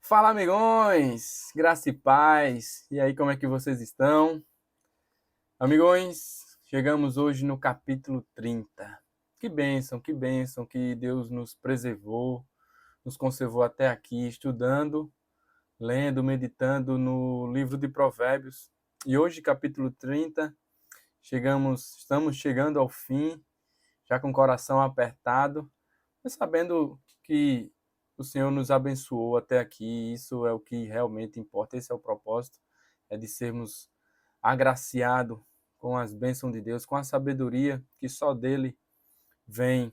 Fala, amigões! Graça e paz! E aí, como é que vocês estão? Amigões, chegamos hoje no capítulo 30. Que bênção que Deus nos preservou, nos conservou até aqui, estudando, lendo, meditando no livro de Provérbios. E hoje, capítulo 30, estamos chegando ao fim, já com o coração apertado, mas sabendo que o Senhor nos abençoou até aqui, isso é o que realmente importa, esse é o propósito, é de sermos agraciados com as bênçãos de Deus, com a sabedoria que só dele vem.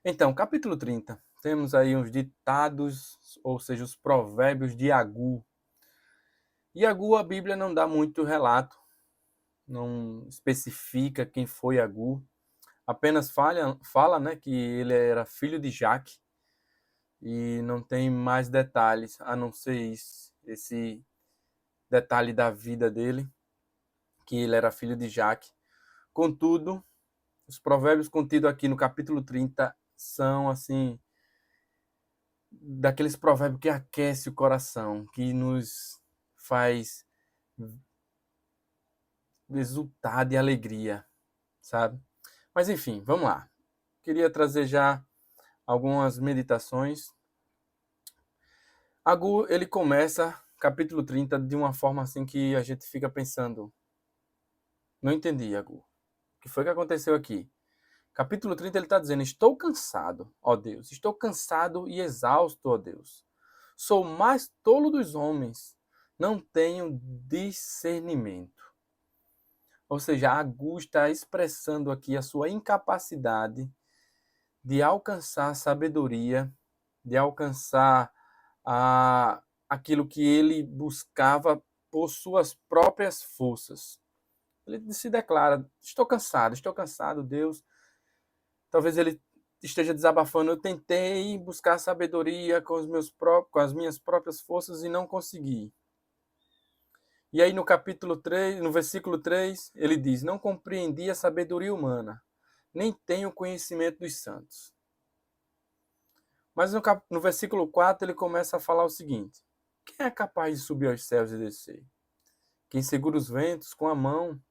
Então, capítulo 30, temos aí uns ditados, ou seja, os provérbios de Agur. E Agur, a Bíblia não dá muito relato, não especifica quem foi Agur, apenas fala, né, que ele era filho de Jaque, e não tem mais detalhes, a não ser esse detalhe da vida dele, que ele era filho de Jaque. Contudo, os provérbios contidos aqui no capítulo 30 são, assim, daqueles provérbios que aquece o coração, que nos faz exultar de alegria, sabe? Mas enfim, vamos lá. Queria trazer já algumas meditações. Agur, ele começa capítulo 30 de uma forma assim que a gente fica pensando, não entendi, Agur. O que foi que aconteceu aqui? Capítulo 30 ele está dizendo, estou cansado, ó Deus, estou cansado e exausto, ó Deus. Sou o mais tolo dos homens, não tenho discernimento. Ou seja, Agur está expressando aqui a sua incapacidade de alcançar a sabedoria, de alcançar aquilo que ele buscava por suas próprias forças. Ele se declara, estou cansado, Deus. Talvez ele esteja desabafando, eu tentei buscar sabedoria com as minhas próprias forças e não consegui. E aí no capítulo 3, no versículo 3, ele diz, não compreendi a sabedoria humana, nem tenho conhecimento dos santos. Mas no versículo 4 ele começa a falar o seguinte, quem é capaz de subir aos céus e descer? Quem segura os ventos com a mão?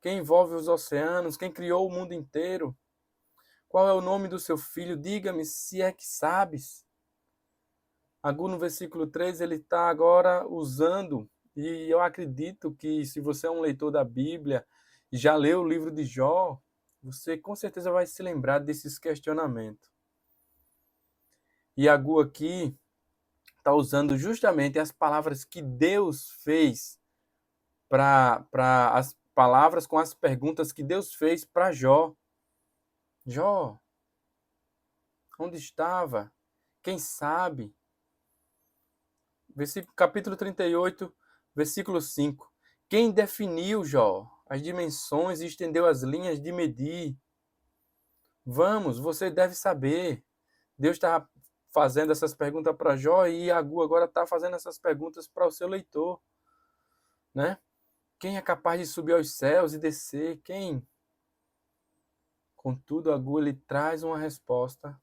Quem envolve os oceanos? Quem criou o mundo inteiro? Qual é o nome do seu filho? Diga-me se é que sabes. Agur, no versículo 3, ele está agora usando, e eu acredito que se você é um leitor da Bíblia e já leu o livro de Jó, você com certeza vai se lembrar desses questionamentos. E Agur aqui está usando justamente as palavras que Deus fez para as palavras com as perguntas que Deus fez para Jó. Jó, onde estava? Quem sabe? Capítulo 38, versículo 5. Quem definiu, Jó, as dimensões e estendeu as linhas de medir? Vamos, você deve saber. Deus está fazendo essas perguntas para Jó e Agur agora está fazendo essas perguntas para o seu leitor, né? Quem é capaz de subir aos céus e descer? Quem? Contudo, Agur ele traz uma resposta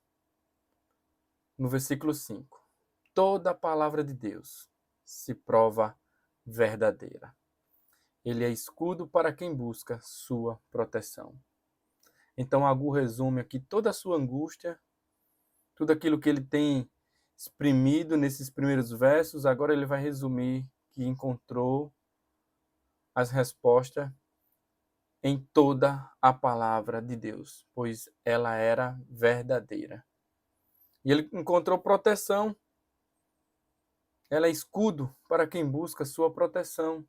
no versículo 5. Toda a palavra de Deus se prova verdadeira. Ele é escudo para quem busca sua proteção. Então, Agur resume aqui toda a sua angústia, tudo aquilo que ele tem exprimido nesses primeiros versos, agora ele vai resumir que encontrou as respostas em toda a palavra de Deus, pois ela era verdadeira. E ele encontrou proteção, ela é escudo para quem busca sua proteção.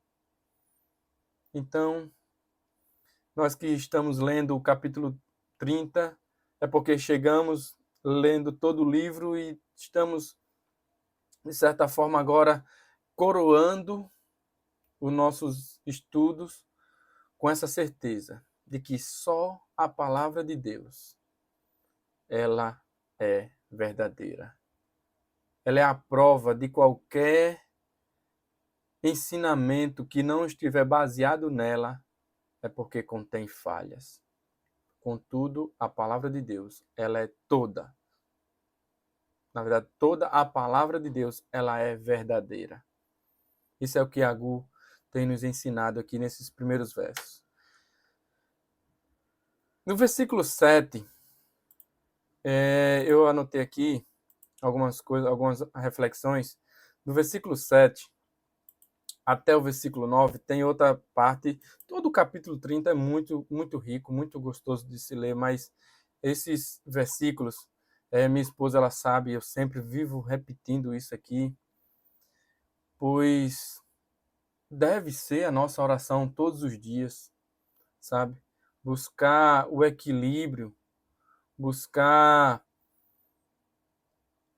Então, nós que estamos lendo o capítulo 30, é porque chegamos lendo todo o livro e estamos, de certa forma, agora coroando os nossos estudos com essa certeza de que só a palavra de Deus, ela é verdadeira. Ela é a prova de qualquer ensinamento que não estiver baseado nela, é porque contém falhas. Contudo, a palavra de Deus, ela é toda Na verdade, toda a palavra de Deus, ela é verdadeira. Isso é o que Agur tem nos ensinado aqui nesses primeiros versos. No versículo 7, eu anotei aqui algumas coisas, algumas reflexões. No versículo 7 até o versículo 9 tem outra parte. Todo o capítulo 30 é muito, muito rico, muito gostoso de se ler, mas esses versículos, minha esposa, ela sabe, eu sempre vivo repetindo isso aqui, pois deve ser a nossa oração todos os dias, sabe? Buscar o equilíbrio, buscar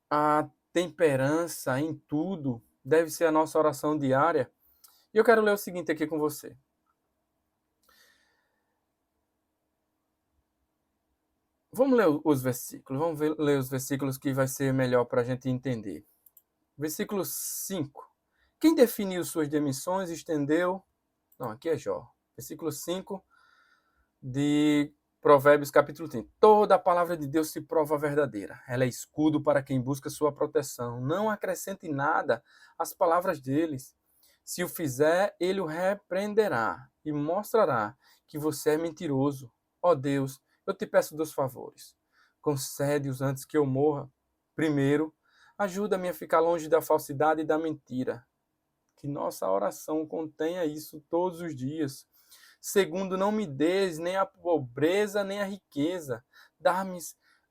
a temperança em tudo, deve ser a nossa oração diária. E eu quero ler o seguinte aqui com você. Vamos ler os versículos, ler os versículos que vai ser melhor para a gente entender. Versículo 5. Quem definiu suas demissões estendeu... Não, aqui é Jó. Versículo 5 de Provérbios capítulo 30. Toda a palavra de Deus se prova verdadeira. Ela é escudo para quem busca sua proteção. Não acrescente nada às palavras deles. Se o fizer, ele o repreenderá e mostrará que você é mentiroso. Ó Deus, eu te peço 2 favores. Concede-os antes que eu morra. Primeiro, ajuda-me a ficar longe da falsidade e da mentira. Que nossa oração contenha isso todos os dias. Segundo, não me des nem a pobreza nem a riqueza. Dá-me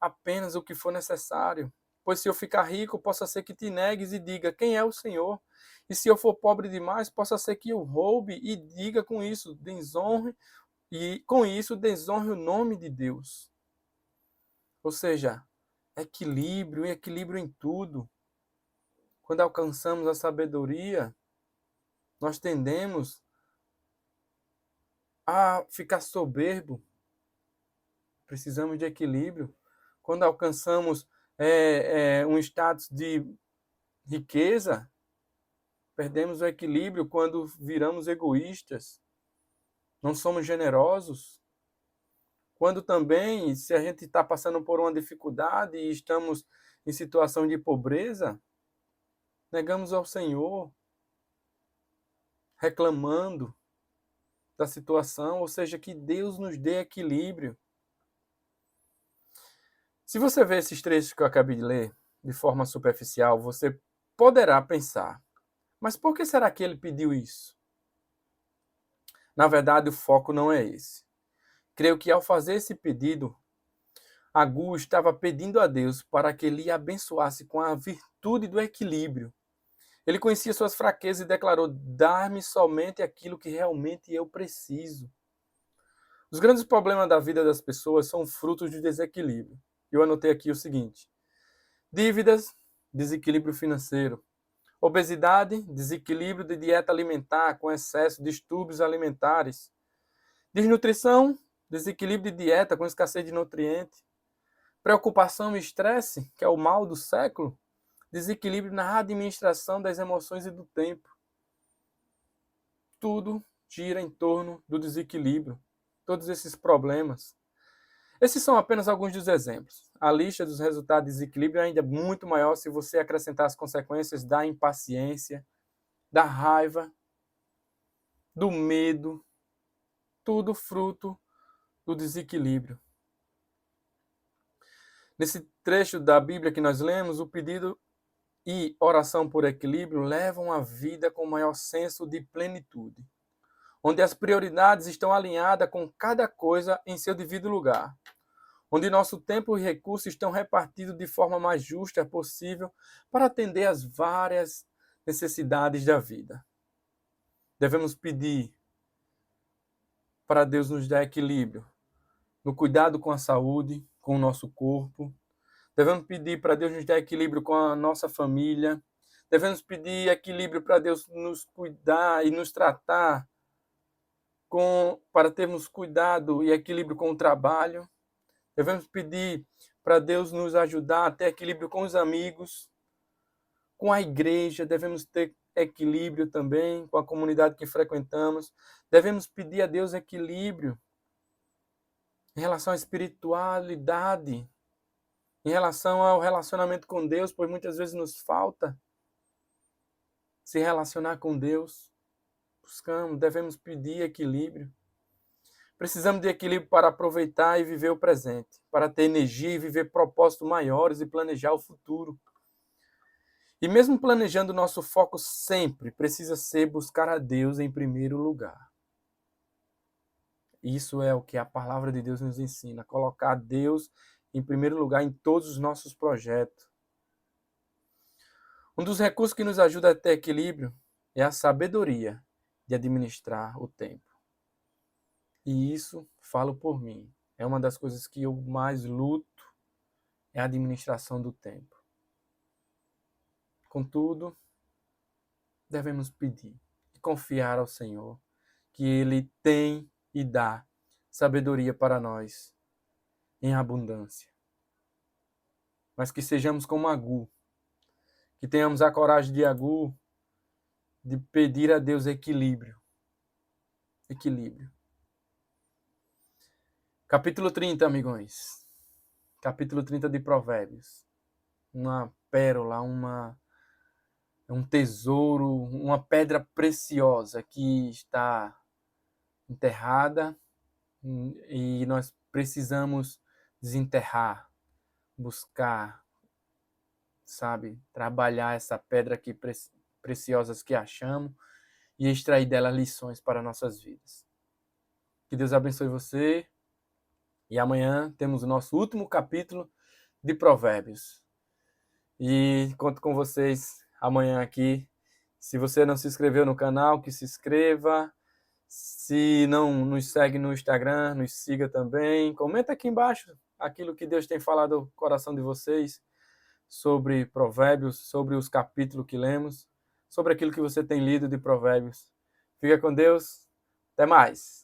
apenas o que for necessário. Pois se eu ficar rico, possa ser que te negues e diga, quem é o Senhor? E se eu for pobre demais, possa ser que eu roube e diga com isso, desonre, e com isso desonre o nome de Deus. Ou seja, equilíbrio e equilíbrio em tudo. Quando alcançamos a sabedoria, nós tendemos a ficar soberbo. Precisamos de equilíbrio. Quando alcançamos um status de riqueza, perdemos o equilíbrio quando viramos egoístas. Não somos generosos. Quando também, se a gente está passando por uma dificuldade e estamos em situação de pobreza, negamos ao Senhor, reclamando da situação, ou seja, que Deus nos dê equilíbrio. Se você ver esses trechos que eu acabei de ler de forma superficial, você poderá pensar, mas por que será que ele pediu isso? Na verdade, o foco não é esse. Creio que ao fazer esse pedido, Agur estava pedindo a Deus para que ele abençoasse com a virtude do equilíbrio. Ele conhecia suas fraquezas e declarou, dar-me somente aquilo que realmente eu preciso. Os grandes problemas da vida das pessoas são frutos de desequilíbrio. Eu anotei aqui o seguinte: dívidas, desequilíbrio financeiro. Obesidade, desequilíbrio de dieta alimentar com excesso de distúrbios alimentares. Desnutrição, desequilíbrio de dieta com escassez de nutrientes. Preocupação e estresse, que é o mal do século. Desequilíbrio na administração das emoções e do tempo. Tudo gira em torno do desequilíbrio. Todos esses problemas. Esses são apenas alguns dos exemplos. A lista dos resultados de desequilíbrio é ainda muito maior se você acrescentar as consequências da impaciência, da raiva, do medo, tudo fruto do desequilíbrio. Nesse trecho da Bíblia que nós lemos, o pedido e oração por equilíbrio levam a vida com maior senso de plenitude, onde as prioridades estão alinhadas com cada coisa em seu devido lugar, onde nosso tempo e recursos estão repartidos de forma mais justa possível para atender às várias necessidades da vida. Devemos pedir para Deus nos dar equilíbrio no cuidado com a saúde, com o nosso corpo. Devemos pedir para Deus nos dar equilíbrio com a nossa família. Devemos pedir equilíbrio para Deus nos cuidar e nos tratar para termos cuidado e equilíbrio com o trabalho. Devemos pedir para Deus nos ajudar a ter equilíbrio com os amigos, com a igreja. Devemos ter equilíbrio também com a comunidade que frequentamos. Devemos pedir a Deus equilíbrio em relação à espiritualidade, em relação ao relacionamento com Deus, pois muitas vezes nos falta se relacionar com Deus. Devemos pedir equilíbrio. Precisamos de equilíbrio para aproveitar e viver o presente, para ter energia e viver propósitos maiores e planejar o futuro. E mesmo planejando, nosso foco sempre precisa ser buscar a Deus em primeiro lugar. Isso é o que a palavra de Deus nos ensina, colocar Deus em primeiro lugar em todos os nossos projetos. Um dos recursos que nos ajuda a ter equilíbrio é a sabedoria de administrar o tempo. E isso, falo por mim, é uma das coisas que eu mais luto, é a administração do tempo. Contudo, devemos pedir e confiar ao Senhor que Ele tem e dá sabedoria para nós em abundância. Mas que sejamos como Agur, que tenhamos a coragem de Agur de pedir a Deus equilíbrio. Equilíbrio. Capítulo 30, amigões. Capítulo 30 de Provérbios. Uma pérola, um tesouro, uma pedra preciosa que está enterrada e nós precisamos desenterrar, buscar, sabe, trabalhar essa pedra aqui preciosas que achamos e extrair dela lições para nossas vidas. Que Deus abençoe você. E amanhã temos o nosso último capítulo de Provérbios. E conto com vocês amanhã aqui. Se você não se inscreveu no canal, que se inscreva. Se não nos segue no Instagram, nos siga também. Comenta aqui embaixo aquilo que Deus tem falado ao coração de vocês sobre Provérbios, sobre os capítulos que lemos, sobre aquilo que você tem lido de Provérbios. Fica com Deus. Até mais.